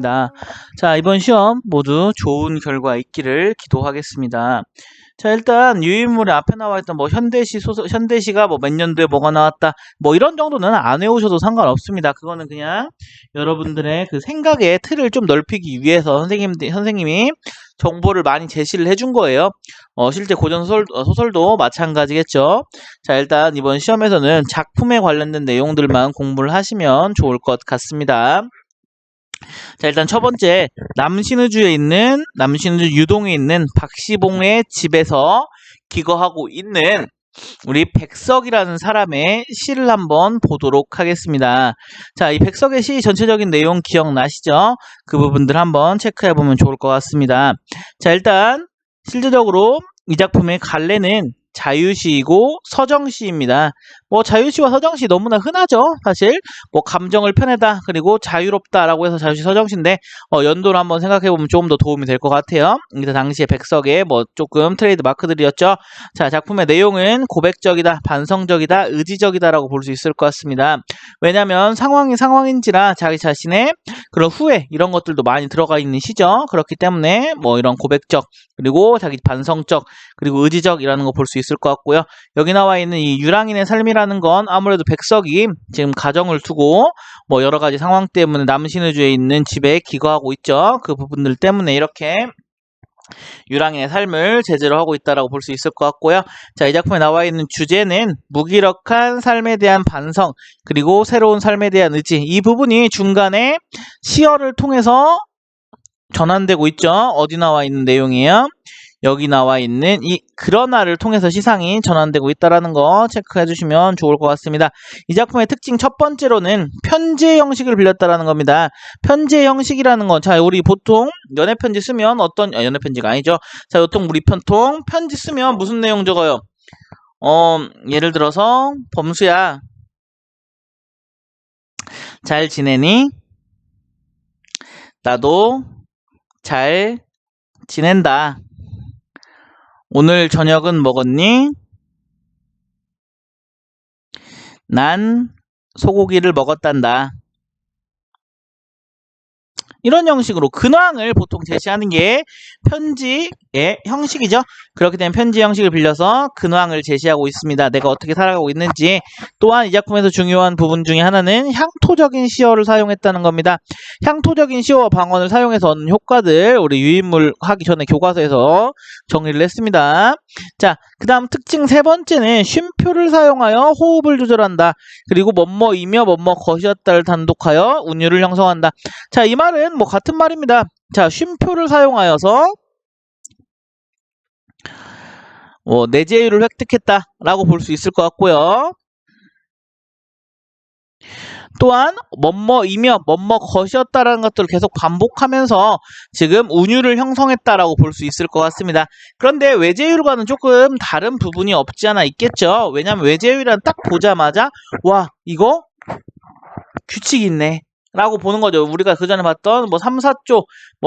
하겠습니다. 자, 이번 시험 모두 좋은 결과 있기를 기도하겠습니다. 자, 일단 유인물에 앞에 나와 있던 뭐 현대시가 뭐 몇 년도에 뭐가 나왔다 뭐 이런 정도는 안 외우셔도 상관없습니다. 그거는 그냥 여러분들의 그 생각의 틀을 좀 넓히기 위해서 선생님이 정보를 많이 제시를 해준 거예요. 실제 고전 소설도 마찬가지겠죠. 자, 일단 이번 시험에서는 작품에 관련된 내용들만 공부를 하시면 좋을 것 같습니다. 자, 일단 첫 번째, 남신의주 유동에 있는 박시봉의 집에서 기거하고 있는 우리 백석이라는 사람의 시를 한번 보도록 하겠습니다. 자, 이 백석의 시 전체적인 내용 기억나시죠? 그 부분들 한번 체크해보면 좋을 것 같습니다. 자, 일단 실제적으로 이 작품의 갈래는 자유시이고 서정시입니다. 뭐 자유시와 서정시 너무나 흔하죠. 사실 뭐 감정을 펴내다 그리고 자유롭다라고 해서 자유시 서정시인데 연도를 한번 생각해보면 조금 더 도움이 될 것 같아요. 이때 당시에 백석의 뭐 조금 트레이드 마크들이었죠. 자, 작품의 내용은 고백적이다, 반성적이다, 의지적이다라고 볼 수 있을 것 같습니다. 왜냐하면 상황이 상황인지라 자기 자신의 그런 후회 이런 것들도 많이 들어가 있는 시죠. 그렇기 때문에 뭐 이런 고백적 그리고 자기 반성적 그리고 의지적이라는 거 볼 수 있을 것 같고요. 여기 나와 있는 이 유랑인의 삶이라는 건 아무래도 백석이 지금 가정을 두고 뭐 여러 가지 상황 때문에 남신의주에 있는 집에 기거하고 있죠. 그 부분들 때문에 이렇게 유랑인의 삶을 제재로 하고 있다라고 볼 수 있을 것 같고요. 자, 이 작품에 나와 있는 주제는 무기력한 삶에 대한 반성 그리고 새로운 삶에 대한 의지, 이 부분이 중간에 시어를 통해서 전환되고 있죠. 어디 나와 있는 내용이에요? 여기 나와 있는 이 그러나를 통해서 시상이 전환되고 있다는 거 체크해 주시면 좋을 것 같습니다. 이 작품의 특징 첫 번째로는 편지의 형식을 빌렸다는 겁니다. 편지의 형식이라는 건, 자, 우리 보통 연애편지 쓰면 연애편지가 아니죠. 자, 보통 우리 편통 편지 쓰면 무슨 내용 적어요? 예를 들어서 범수야, 잘 지내니? 나도 잘 지낸다. 오늘 저녁은 먹었니? 난 소고기를 먹었단다. 이런 형식으로 근황을 보통 제시하는 게 편지의 형식이죠. 그렇게 되면 편지 형식을 빌려서 근황을 제시하고 있습니다. 내가 어떻게 살아가고 있는지. 또한 이 작품에서 중요한 부분 중에 하나는 향토적인 시어를 사용했다는 겁니다. 향토적인 시어와 방언을 사용해서 얻는 효과들 우리 유인물 하기 전에 교과서에서 정리를 했습니다. 자, 그 다음 특징 세 번째는 쉼표를 사용하여 호흡을 조절한다. 그리고 뭐뭐이며 뭐뭐 것이었다를 단독하여 운율을 형성한다. 자, 이 말은 뭐 같은 말입니다. 자, 쉼표를 사용하여서 내재율을 획득했다라고 볼 수 있을 것 같고요. 또한 뭐뭐이며 뭐뭐 것이었다라는 것들을 계속 반복하면서 지금 운율을 형성했다라고 볼 수 있을 것 같습니다. 그런데 외재율과는 조금 다른 부분이 없지 않아 있겠죠. 왜냐하면 외재율이란 딱 보자마자 와, 이거 규칙이 있네 라고 보는 거죠. 우리가 그 전에 봤던 뭐 3, 4조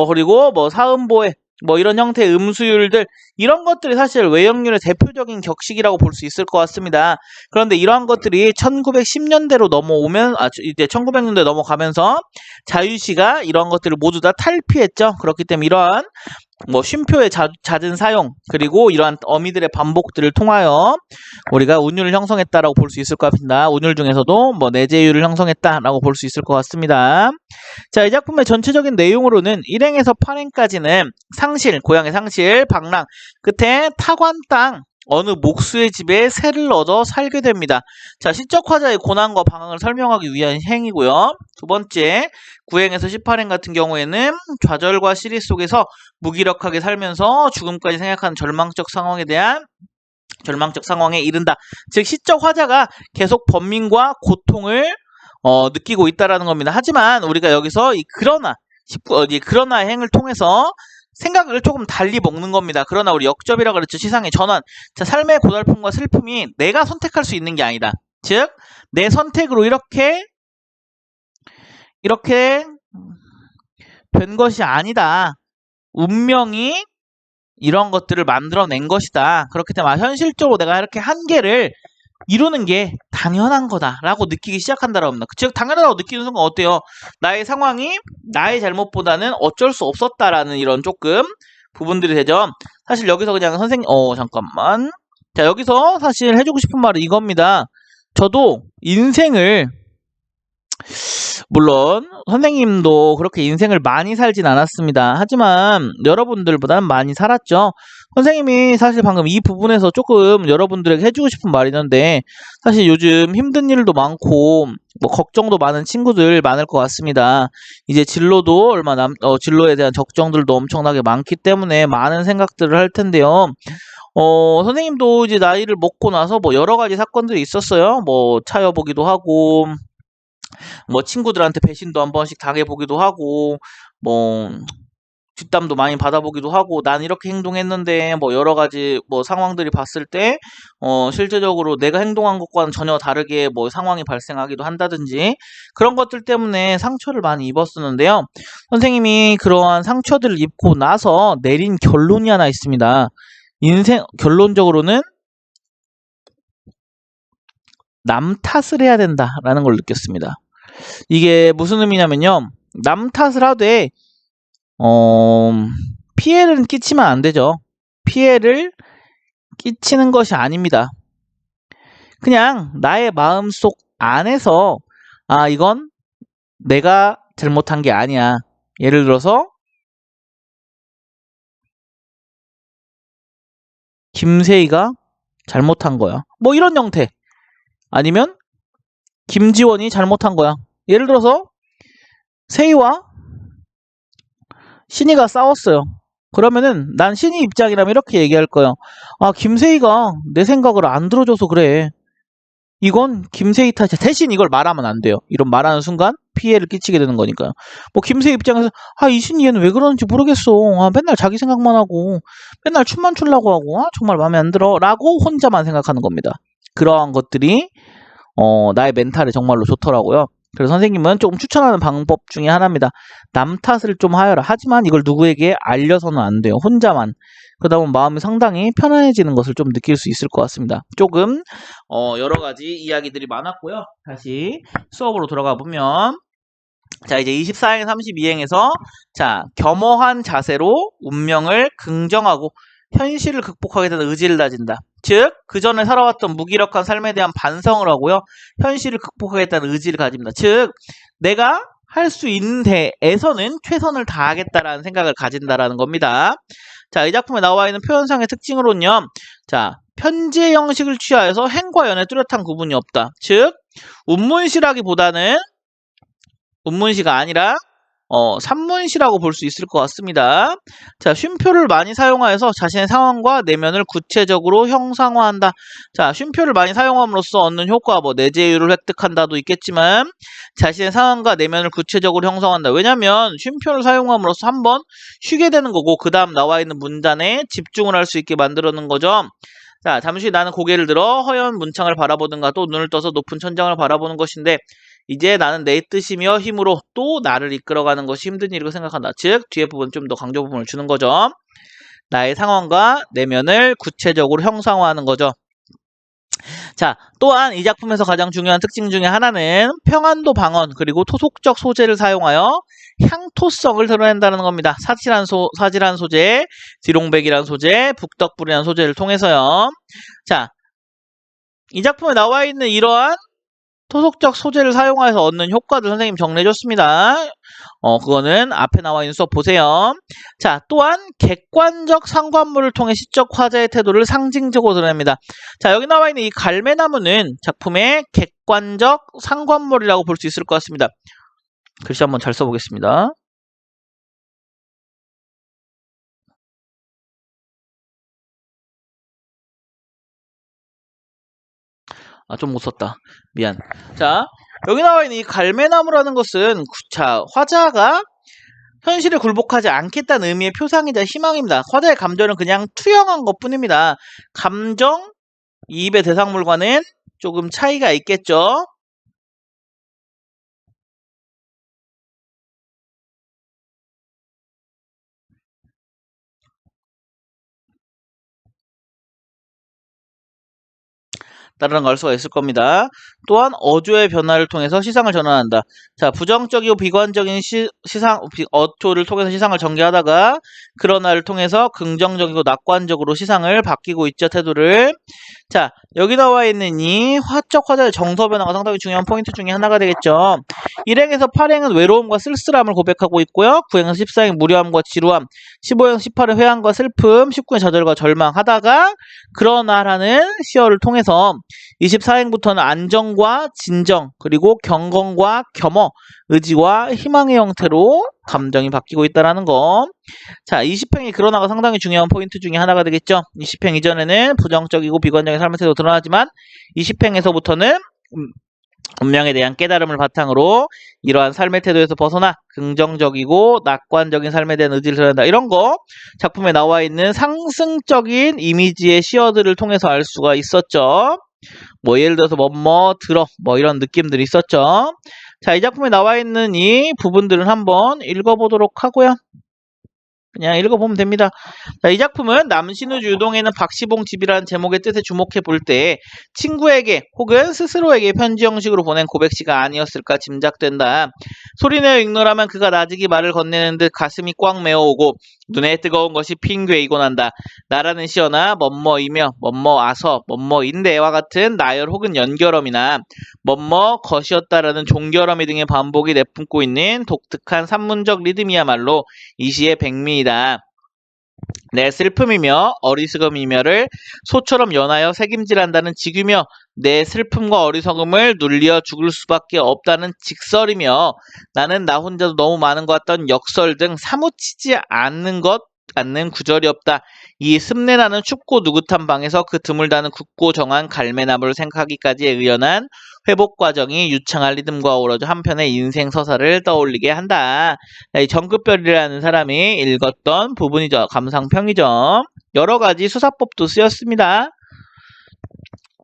그리고 뭐 사음보에 이런 형태의 음수율들, 이런 것들이 사실 외역률의 대표적인 격식이라고 볼 수 있을 것 같습니다. 그런데 이러한 것들이 1910년대로 넘어오면 이제 1900년대 넘어가면서 자유시가 이러한 것들을 모두 다 탈피했죠. 그렇기 때문에 이러한 쉼표의 잦은 사용 그리고 이러한 어미들의 반복들을 통하여 우리가 운율을 형성했다라고 볼 수 있을 것 같습니다. 운율 중에서도 내재율을 형성했다라고 볼 수 있을 것 같습니다. 자, 이 작품의 전체적인 내용으로는 1행에서 8행까지는 상실, 고향의 상실, 방랑, 끝에 타관 땅 어느 목수의 집에 새를 얻어 살게 됩니다. 자, 시적 화자의 고난과 방황을 설명하기 위한 행이고요. 두 번째, 9행에서 18행 같은 경우에는 좌절과 시리 속에서 무기력하게 살면서 죽음까지 생각하는 절망적 상황에 이른다. 즉, 시적 화자가 계속 번민과 고통을 느끼고 있다라는 겁니다. 하지만 우리가 여기서 이 그러나 행을 통해서 생각을 조금 달리 먹는 겁니다. 그러나 우리 역접이라고 그랬죠. 시상의 전환. 자, 삶의 고달픔과 슬픔이 내가 선택할 수 있는 게 아니다. 즉, 내 선택으로 이렇게 된 것이 아니다. 운명이 이런 것들을 만들어낸 것이다. 그렇기 때문에 현실적으로 내가 이렇게 한계를 이루는 게 당연한 거다라고 느끼기 시작한다라고 합니다. 즉 당연하다고 느끼는 순간 어때요? 나의 상황이 나의 잘못보다는 어쩔 수 없었다라는 이런 조금 부분들이 되죠. 사실 여기서 그냥 선생님 잠깐만. 자 여기서 사실 해주고 싶은 말은 이겁니다. 저도 인생을 물론 선생님도 그렇게 인생을 많이 살진 않았습니다. 하지만 여러분들보다는 많이 살았죠. 선생님이 사실 방금 이 부분에서 조금 여러분들에게 해주고 싶은 말이 있는데 사실 요즘 힘든 일도 많고 뭐 걱정도 많은 친구들 많을 것 같습니다. 이제 진로도 진로에 대한 걱정들도 엄청나게 많기 때문에 많은 생각들을 할 텐데요. 선생님도 이제 나이를 먹고 나서 뭐 여러 가지 사건들이 있었어요. 뭐 차여보기도 하고 뭐 친구들한테 배신도 한 번씩 당해보기도 하고 뭐 뒷담도 많이 받아보기도 하고 난 이렇게 행동했는데 뭐 여러 가지 뭐 상황들이 봤을 때 실제적으로 내가 행동한 것과는 전혀 다르게 뭐 상황이 발생하기도 한다든지 그런 것들 때문에 상처를 많이 입었었는데요. 선생님이 그러한 상처들을 입고 나서 내린 결론이 하나 있습니다. 인생 결론적으로는 남 탓을 해야 된다라는 걸 느꼈습니다. 이게 무슨 의미냐면요. 남 탓을 하되 어, 피해를 끼치면 안 되죠. 피해를 끼치는 것이 아닙니다. 그냥 나의 마음속 안에서 이건 내가 잘못한 게 아니야. 예를 들어서 김세희가 잘못한 거야. 뭐 이런 형태. 아니면 김지원이 잘못한 거야. 예를 들어서 세희와 신이가 싸웠어요. 그러면은 난 신이 입장이라면 이렇게 얘기할 거예요. 김세희가 내 생각을 안 들어줘서 그래. 이건 김세희 탓이야. 대신 이걸 말하면 안 돼요. 이런 말하는 순간 피해를 끼치게 되는 거니까요. 뭐 김세희 입장에서 이신이 얘는 왜 그러는지 모르겠어. 맨날 자기 생각만 하고 맨날 춤만 추려고 하고 정말 마음에 안 들어 라고 혼자만 생각하는 겁니다. 그러한 것들이 나의 멘탈에 정말로 좋더라고요. 그래서 선생님은 조금 추천하는 방법 중에 하나입니다. 남 탓을 좀 하여라. 하지만 이걸 누구에게 알려서는 안 돼요. 혼자만. 그러다 보면 마음이 상당히 편안해지는 것을 좀 느낄 수 있을 것 같습니다. 조금 여러 가지 이야기들이 많았고요. 다시 수업으로 들어가 보면 자 이제 24행 32행에서 자 겸허한 자세로 운명을 긍정하고 현실을 극복하게 되는 의지를 다진다. 즉, 그 전에 살아왔던 무기력한 삶에 대한 반성을 하고요. 현실을 극복하겠다는 의지를 가집니다. 즉, 내가 할 수 있는 데에서는 최선을 다하겠다라는 생각을 가진다라는 겁니다. 자, 이 작품에 나와 있는 표현상의 특징으로는요. 자, 편지의 형식을 취하여서 행과 연에 뚜렷한 구분이 없다. 즉, 운문시라기보다는 운문시가 아니라 산문시라고 볼 수 있을 것 같습니다. 자, 쉼표를 많이 사용하여서 자신의 상황과 내면을 구체적으로 형상화한다. 자, 쉼표를 많이 사용함으로써 얻는 효과, 뭐 내재율을 획득한다도 있겠지만 자신의 상황과 내면을 구체적으로 형성한다. 왜냐하면 쉼표를 사용함으로써 한번 쉬게 되는 거고 그 다음 나와 있는 문단에 집중을 할 수 있게 만들어놓은 거죠. 자, 잠시 나는 고개를 들어 허연 문창을 바라보든가 또 눈을 떠서 높은 천장을 바라보는 것인데 이제 나는 내 뜻이며 힘으로 또 나를 이끌어가는 것이 힘든 일이라고 생각한다. 즉 뒤에 부분 좀 더 강조 부분을 주는 거죠. 나의 상황과 내면을 구체적으로 형상화하는 거죠. 자, 또한 이 작품에서 가장 중요한 특징 중에 하나는 평안도 방언 그리고 토속적 소재를 사용하여 향토성을 드러낸다는 겁니다. 사질한 소재, 지롱백이라는 소재, 북덕불이라는 소재를 통해서요. 자, 이 작품에 나와 있는 이러한 토속적 소재를 사용해서 얻는 효과들 선생님 정리해줬습니다. 그거는 앞에 나와 있는 수업 보세요. 자, 또한 객관적 상관물을 통해 시적 화자의 태도를 상징적으로 드러냅니다. 자, 여기 나와 있는 이 갈매나무는 작품의 객관적 상관물이라고 볼 수 있을 것 같습니다. 글씨 한번 잘 써보겠습니다. 좀 못 썼다. 미안. 자, 여기 나와 있는 이 갈매나무라는 것은 자, 화자가 현실을 굴복하지 않겠다는 의미의 표상이자 희망입니다. 화자의 감정은 그냥 투영한 것뿐입니다. 감정, 이입의 대상물과는 조금 차이가 있겠죠. 라는 걸 알 수가 있을 겁니다. 또한 어조의 변화를 통해서 시상을 전환한다. 자, 부정적이고 비관적인 어조를 통해서 시상을 전개하다가 그러나를 통해서 긍정적이고 낙관적으로 시상을 바뀌고 있죠, 태도를. 자, 여기 나와 있는 이 화적 화자의 정서 변화가 상당히 중요한 포인트 중에 하나가 되겠죠. 1행에서 8행은 외로움과 쓸쓸함을 고백하고 있고요. 9행은 14행 무료함과 지루함, 15행 18은 회한과 슬픔, 19행 좌절과 절망하다가 그러나라는 시어를 통해서 24행부터는 안정과 진정, 그리고 경건과 겸허, 의지와 희망의 형태로 감정이 바뀌고 있다는 거. 자, 20행이 그러나가 상당히 중요한 포인트 중에 하나가 되겠죠. 20행 이전에는 부정적이고 비관적인 삶의 태도 드러나지만 20행에서부터는 운명에 대한 깨달음을 바탕으로 이러한 삶의 태도에서 벗어나 긍정적이고 낙관적인 삶에 대한 의지를 드러낸다. 이런 거 작품에 나와 있는 상승적인 이미지의 시어들을 통해서 알 수가 있었죠. 뭐 예를 들어서 들어 뭐 이런 느낌들이 있었죠. 자, 이 작품에 나와 있는 이 부분들은 한번 읽어보도록 하고요. 그냥 읽어보면 됩니다. 자, 이 작품은 남신우 유동에는 박시봉 집이라는 제목의 뜻에 주목해 볼 때 친구에게 혹은 스스로에게 편지 형식으로 보낸 고백시가 아니었을까 짐작된다. 소리내어 읽노라면 그가 나직이 말을 건네는 듯 가슴이 꽉 메어오고 눈에 뜨거운 것이 핑괴이곤 한다. 나라는 시어나 뭐뭐이며 뭐뭐아서 뭐뭐인데와 같은 나열 혹은 연결어이나 뭐뭐 것이었다라는 종결어미 등의 반복이 내뿜고 있는 독특한 산문적 리듬이야말로 이 시의 백미이다. 내 슬픔이며 어리석음이며를 소처럼 연하여 새김질한다는 직유며 내 슬픔과 어리석음을 눌려 죽을 수밖에 없다는 직설이며 나는 나 혼자도 너무 많은 것 같던 역설 등 사무치지 않는 구절이 없다. 이 습내나는 춥고 누긋한 방에서 그 드물다는 굳고 정한 갈매나무를 생각하기까지의 의연한 회복 과정이 유창한 리듬과 어우러져 한편의 인생 서사를 떠올리게 한다. 이 정급별이라는 사람이 읽었던 부분이죠. 감상평이죠. 여러 가지 수사법도 쓰였습니다.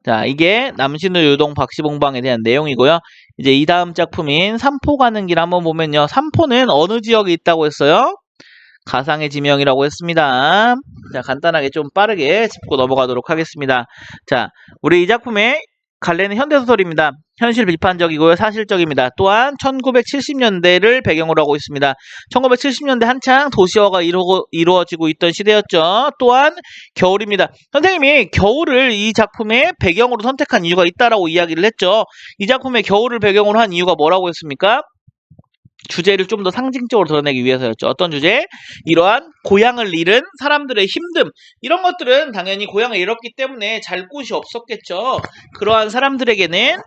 자, 이게 남신우 유동 박시봉방에 대한 내용이고요. 이제 이 다음 작품인 삼포 가는 길 한번 보면요. 삼포는 어느 지역에 있다고 했어요? 가상의 지명이라고 했습니다. 자, 간단하게 좀 빠르게 짚고 넘어가도록 하겠습니다. 자, 우리 이 작품의 갈래는 현대소설입니다. 현실 비판적이고요. 사실적입니다. 또한 1970년대를 배경으로 하고 있습니다. 1970년대 한창 도시화가 이루어지고 있던 시대였죠. 또한 겨울입니다. 선생님이 겨울을 이 작품의 배경으로 선택한 이유가 있다라고 이야기를 했죠. 이 작품의 겨울을 배경으로 한 이유가 뭐라고 했습니까? 주제를 좀 더 상징적으로 드러내기 위해서였죠. 어떤 주제? 이러한 고향을 잃은 사람들의 힘듦, 이런 것들은 당연히 고향을 잃었기 때문에 잘 곳이 없었겠죠. 그러한 사람들에게는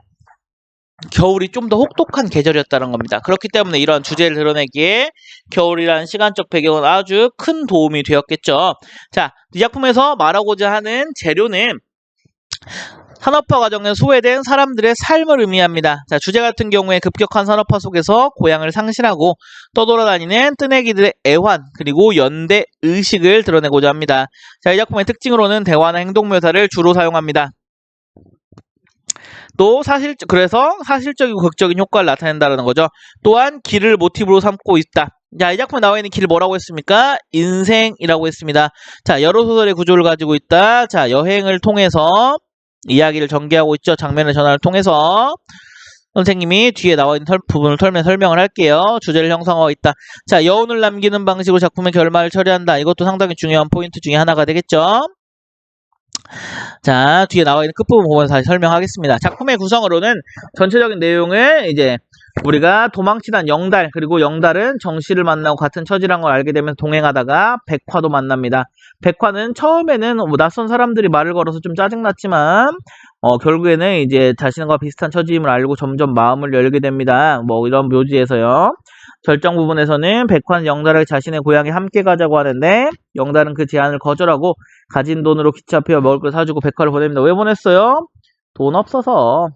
겨울이 좀 더 혹독한 계절이었다는 겁니다. 그렇기 때문에 이런 주제를 드러내기에 겨울이라는 시간적 배경은 아주 큰 도움이 되었겠죠. 자, 이 작품에서 말하고자 하는 재료는 산업화 과정에 소외된 사람들의 삶을 의미합니다. 자, 주제 같은 경우에 급격한 산업화 속에서 고향을 상실하고 떠돌아다니는 뜨내기들의 애환, 그리고 연대 의식을 드러내고자 합니다. 자, 이 작품의 특징으로는 대화나 행동 묘사를 주로 사용합니다. 또 그래서 사실적이고 극적인 효과를 나타낸다는 거죠. 또한 길을 모티브로 삼고 있다. 자, 이 작품에 나와 있는 길 뭐라고 했습니까? 인생이라고 했습니다. 자, 여러 소설의 구조를 가지고 있다. 자, 여행을 통해서 이야기를 전개하고 있죠. 장면의 전환을 통해서. 선생님이 뒤에 나와 있는 부분을 털면 설명을 할게요. 주제를 형성하고 있다. 자, 여운을 남기는 방식으로 작품의 결말을 처리한다. 이것도 상당히 중요한 포인트 중에 하나가 되겠죠. 자, 뒤에 나와 있는 끝부분 보면서 다시 설명하겠습니다. 작품의 구성으로는 전체적인 내용을 이제 우리가 도망치던 영달, 그리고 영달은 정씨를 만나고 같은 처지란 걸 알게 되면서 동행하다가 백화도 만납니다. 백화는 처음에는 낯선 사람들이 말을 걸어서 좀 짜증났지만 결국에는 이제 자신과 비슷한 처지임을 알고 점점 마음을 열게 됩니다. 뭐 이런 묘지에서요. 절정 부분에서는 백화는 영달을 자신의 고향에 함께 가자고 하는데 영달은 그 제안을 거절하고 가진 돈으로 기차표 먹을 걸 사주고 백화를 보냅니다. 왜 보냈어요? 돈 없어서.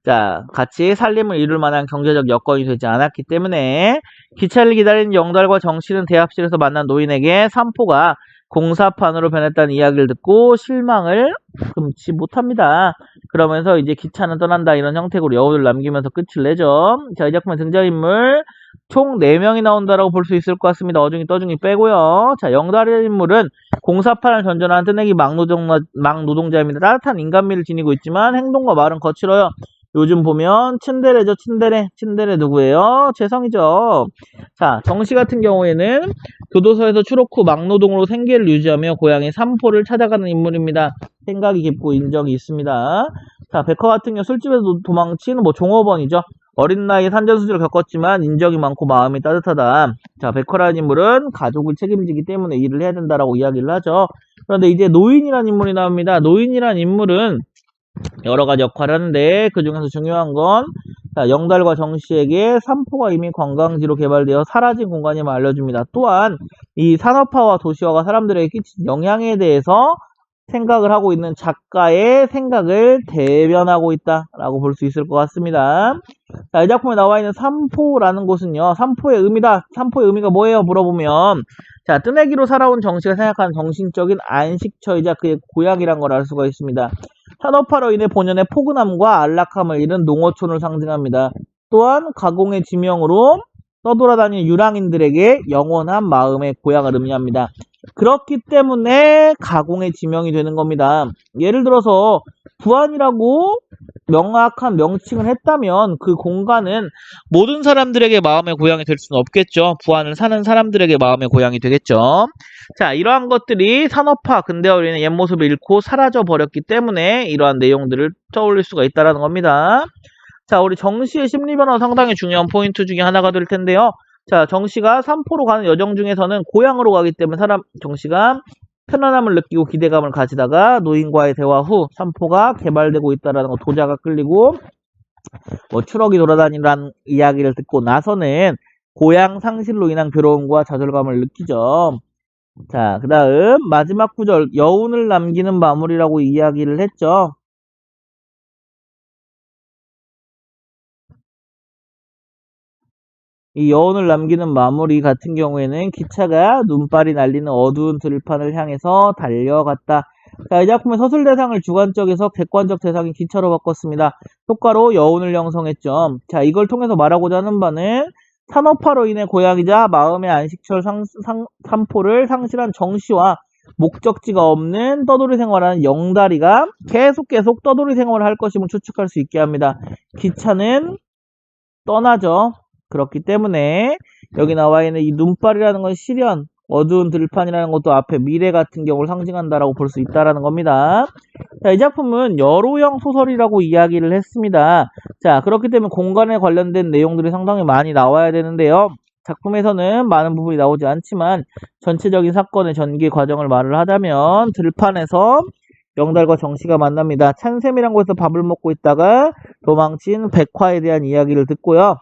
자, 같이 살림을 이룰 만한 경제적 여건이 되지 않았기 때문에 기차를 기다리는 영달과 정씨는 대합실에서 만난 노인에게 삼포가 공사판으로 변했다는 이야기를 듣고 실망을 금치 못합니다. 그러면서 이제 기차는 떠난다 이런 형태로 여운을 남기면서 끝을 내죠. 자, 이 작품의 등장인물 총 4명이 나온다라고 볼 수 있을 것 같습니다. 어중이 떠중이 빼고요. 자, 영달의 인물은 공사판을 전전하는 뜨내기 막노동자입니다. 따뜻한 인간미를 지니고 있지만 행동과 말은 거칠어요. 요즘 보면 츤데레죠. 츤데레 누구예요? 재성이죠. 자, 정씨 같은 경우에는 교도소에서 추록 후 막노동으로 생계를 유지하며 고향의 삼포를 찾아가는 인물입니다. 생각이 깊고 인정이 있습니다. 자, 백허 같은 경우 술집에서 도망친 종업원이죠. 어린 나이에 산전수지를 겪었지만 인정이 많고 마음이 따뜻하다. 자, 백허라는 인물은 가족을 책임지기 때문에 일을 해야 된다라고 이야기를 하죠. 그런데 이제 노인이라는 인물이 나옵니다. 노인이라는 인물은 여러 가지 역할을 하는데 그 중에서 중요한 건 영달과 정씨에게 삼포가 이미 관광지로 개발되어 사라진 공간임을 알려줍니다. 또한 이 산업화와 도시화가 사람들에게 끼친 영향에 대해서 생각을 하고 있는 작가의 생각을 대변하고 있다라고 볼 수 있을 것 같습니다. 자, 이 작품에 나와 있는 삼포라는 곳은요, 삼포의 의미다. 삼포의 의미가 뭐예요? 물어보면, 자, 뜨내기로 살아온 정씨가 생각하는 정신적인 안식처이자 그의 고향이란 걸 알 수가 있습니다. 산업화로 인해 본연의 포근함과 안락함을 잃은 농어촌을 상징합니다. 또한 가공의 지명으로 떠돌아다니는 유랑인들에게 영원한 마음의 고향을 의미합니다. 그렇기 때문에 가공의 지명이 되는 겁니다. 예를 들어서 부안이라고 명확한 명칭을 했다면 그 공간은 모든 사람들에게 마음의 고향이 될 수는 없겠죠. 부안을 사는 사람들에게 마음의 고향이 되겠죠. 자, 이러한 것들이 산업화, 근대화로 인해 옛 모습을 잃고 사라져 버렸기 때문에 이러한 내용들을 떠올릴 수가 있다는 겁니다. 자, 우리 정씨의 심리변화 상당히 중요한 포인트 중에 하나가 될 텐데요. 자, 정씨가 삼포로 가는 여정 중에서는 고향으로 가기 때문에 정씨가 편안함을 느끼고 기대감을 가지다가 노인과의 대화 후 삼포가 개발되고 있다는 거 도자가 끌리고 추럭이 돌아다니라는 이야기를 듣고 나서는 고향 상실로 인한 괴로움과 좌절감을 느끼죠. 자, 그 다음 마지막 구절 여운을 남기는 마무리라고 이야기를 했죠. 이 여운을 남기는 마무리 같은 경우에는 기차가 눈발이 날리는 어두운 들판을 향해서 달려갔다. 자, 이 작품의 서술 대상을 주관적에서 객관적 대상이 기차로 바꿨습니다. 효과로 여운을 형성했죠. 자, 이걸 통해서 말하고자 하는 바는 산업화로 인해 고향이자 마음의 안식처 삼포를 상실한 정씨와 목적지가 없는 떠돌이 생활하는 영다리가 계속 떠돌이 생활을 할 것임을 추측할 수 있게 합니다. 기차는 떠나죠. 그렇기 때문에 여기 나와 있는 이 눈발이라는 건 시련, 어두운 들판이라는 것도 앞에 미래 같은 경우를 상징한다라고 볼 수 있다라는 겁니다. 자, 이 작품은 여로형 소설이라고 이야기를 했습니다. 자, 그렇기 때문에 공간에 관련된 내용들이 상당히 많이 나와야 되는데요. 작품에서는 많은 부분이 나오지 않지만 전체적인 사건의 전개 과정을 말을 하자면 들판에서 영달과 정씨가 만납니다. 찬샘이란 곳에서 밥을 먹고 있다가 도망친 백화에 대한 이야기를 듣고요.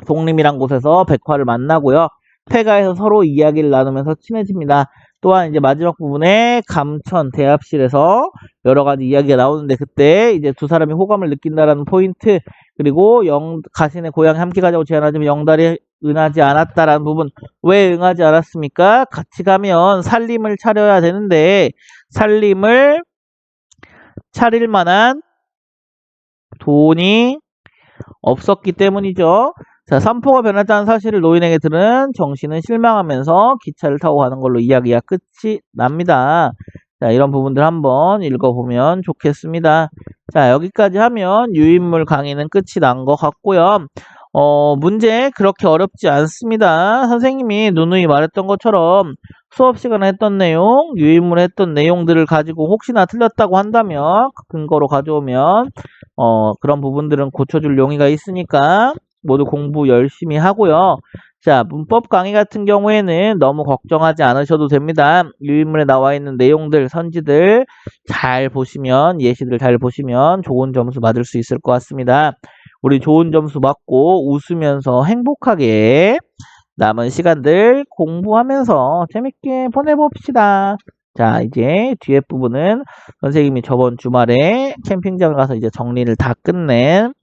독림이란 곳에서 백화를 만나고요. 폐가에서 서로 이야기를 나누면서 친해집니다. 또한 이제 마지막 부분에 감천 대합실에서 여러 가지 이야기가 나오는데 그때 이제 두 사람이 호감을 느낀다라는 포인트, 그리고 가신의 고향에 함께 가자고 제안하지만 영달이 응하지 않았다라는 부분. 왜 응하지 않았습니까? 같이 가면 살림을 차려야 되는데 살림을 차릴 만한 돈이 없었기 때문이죠. 자, 삼포가 변했다는 사실을 노인에게 들은 정씨는 실망하면서 기차를 타고 가는 걸로 이야기가 끝이 납니다. 자, 이런 부분들 한번 읽어보면 좋겠습니다. 자, 여기까지 하면 유인물 강의는 끝이 난 것 같고요. 문제 그렇게 어렵지 않습니다. 선생님이 누누이 말했던 것처럼 수업 시간에 했던 내용, 유인물에 했던 내용들을 가지고 혹시나 틀렸다고 한다면 그 근거로 가져오면 그런 부분들은 고쳐줄 용의가 있으니까 모두 공부 열심히 하고요. 자, 문법 강의 같은 경우에는 너무 걱정하지 않으셔도 됩니다. 유인물에 나와 있는 내용들, 선지들 잘 보시면, 예시들 잘 보시면 좋은 점수 받을 수 있을 것 같습니다. 우리 좋은 점수 받고 웃으면서 행복하게 남은 시간들 공부하면서 재밌게 보내봅시다. 자, 이제 뒤에 부분은 선생님이 저번 주말에 캠핑장을 가서 이제 정리를 다 끝낸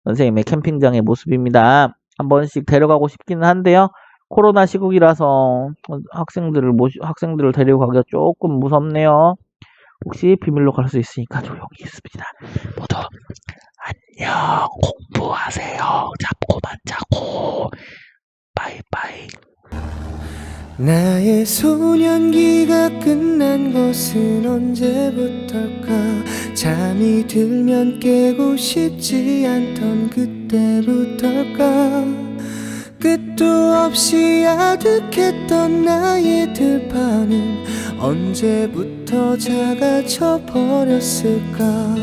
선생님의 캠핑장의 모습입니다. 한 번씩 데려가고 싶기는 한데요. 코로나 시국이라서 학생들을 데리고 가기가 조금 무섭네요. 혹시 비밀로 갈 수 있으니까 조용히 있습니다. 모두 안녕. 공부하세요. 잡고만 자고. 바이바이. 나의 소년기가 끝난 것은 언제부터일까. 잠이 들면 깨고 싶지 않던 그때부터일까. 끝도 없이 아득했던 나의 들판은 언제부터 작아져 버렸을까.